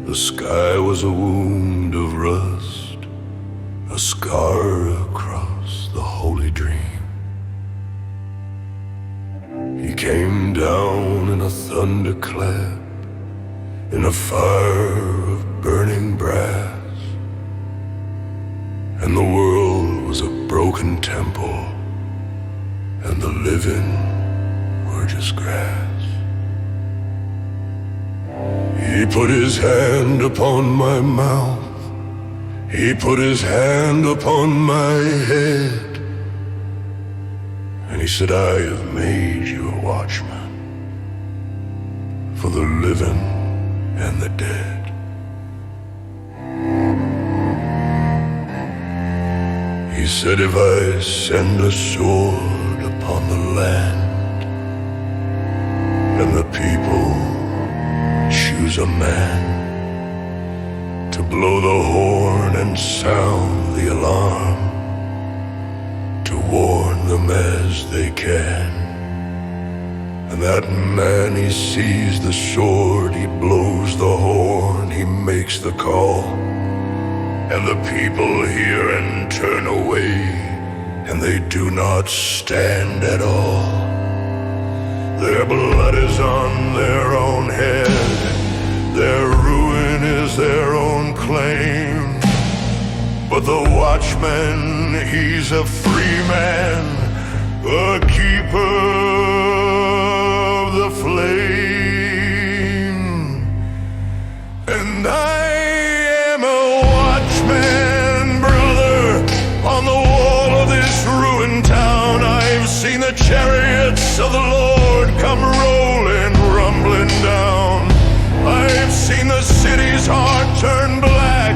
The sky was a wound of rust, a scar across the holy dream. He came down in a thunderclap, in a fire of burning brass, and the world was a broken temple, and the living were just grass. He put his hand upon my mouth, he put his hand upon my head, and he said, I have made you a watchman for the living and the dead. He said, if I send a sword upon the land, and the people choose a man to blow the horn and sound the alarm, to warn them as they can, and that man, he sees the sword, he blows the horn, he makes the call, and the people hear and turn away, and they do not stand at all. Their blood is on their own head, their ruin is their own claim. But the watchman, he's a free man, a keeper of the flame. And I am a watchman, brother, on the wall of this ruined town. I've seen the chariots of the Lord come rolling, rumbling down. I've seen the city's heart turn black,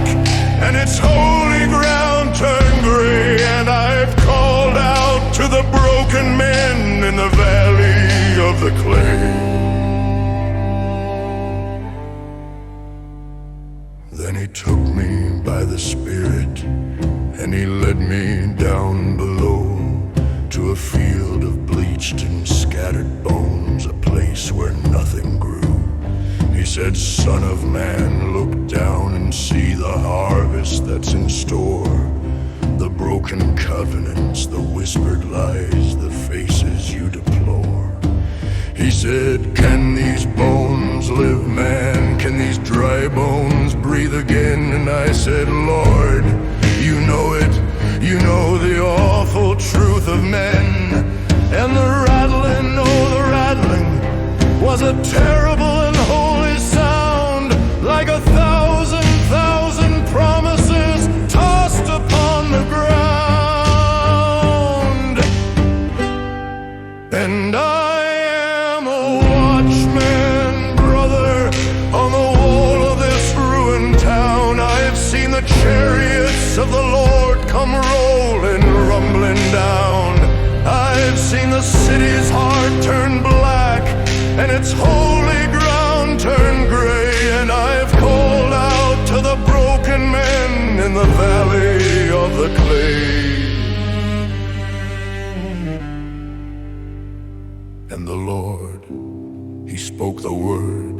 and its holy ground turn gray, and I've called out to the broken men in the valley of the clay. Then he took me by the Spirit, and he led me down below to a field of bleached and scattered bones, a place where nothing grew. He said, Son of man, look down and see the harvest that's in store, the broken covenants, the whispered lies, the faces you deplore. He said, can these bones live, man? Can these dry bones breathe again? And I said, Lord, you know it. You know the awful truth of men. And the rattling, oh, the rattling was a terrible and holy sound, like 1,000 promises tossed upon the ground. And I am a watchman, brother, on the wall of this ruined town. I have seen the chariots of the Lord come rolling, rumbling down. I've seen the city's heart turn black, and its holy ground turn gray, and I've called out to the broken men in the valley of the clay. And the Lord, he spoke the word,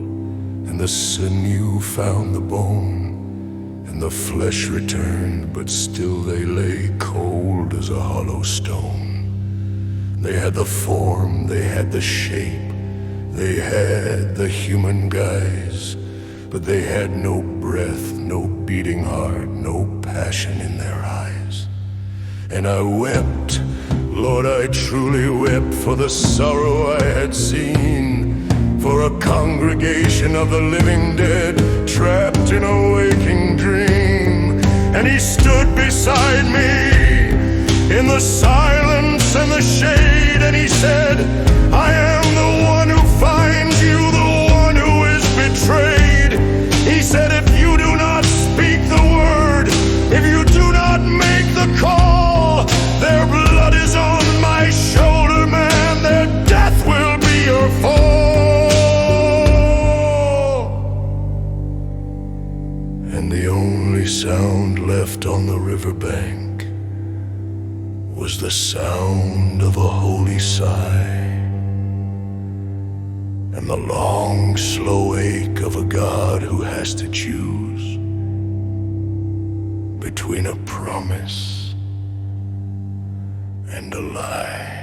and the sinew found the bone, and the flesh returned, but still they lay cold as a hollow stone. They had the form, they had the shape, they had the human guise, but they had no breath, no beating heart, no passion in their eyes. And I wept, Lord, I truly wept for the sorrow I had seen, for a congregation of the living dead trapped in a waking dream. And he stood beside me in the silence and the shade, and he said, I am the one who finds you, the one who is betrayed. He said, if you do not speak the word, if you do not make the call, their blood is on my shoulder, man, their death will be your fall. And the only sound left on the riverbank was the sound of a holy sigh. and the long, slow ache of a God who has to choose between a promise and a lie.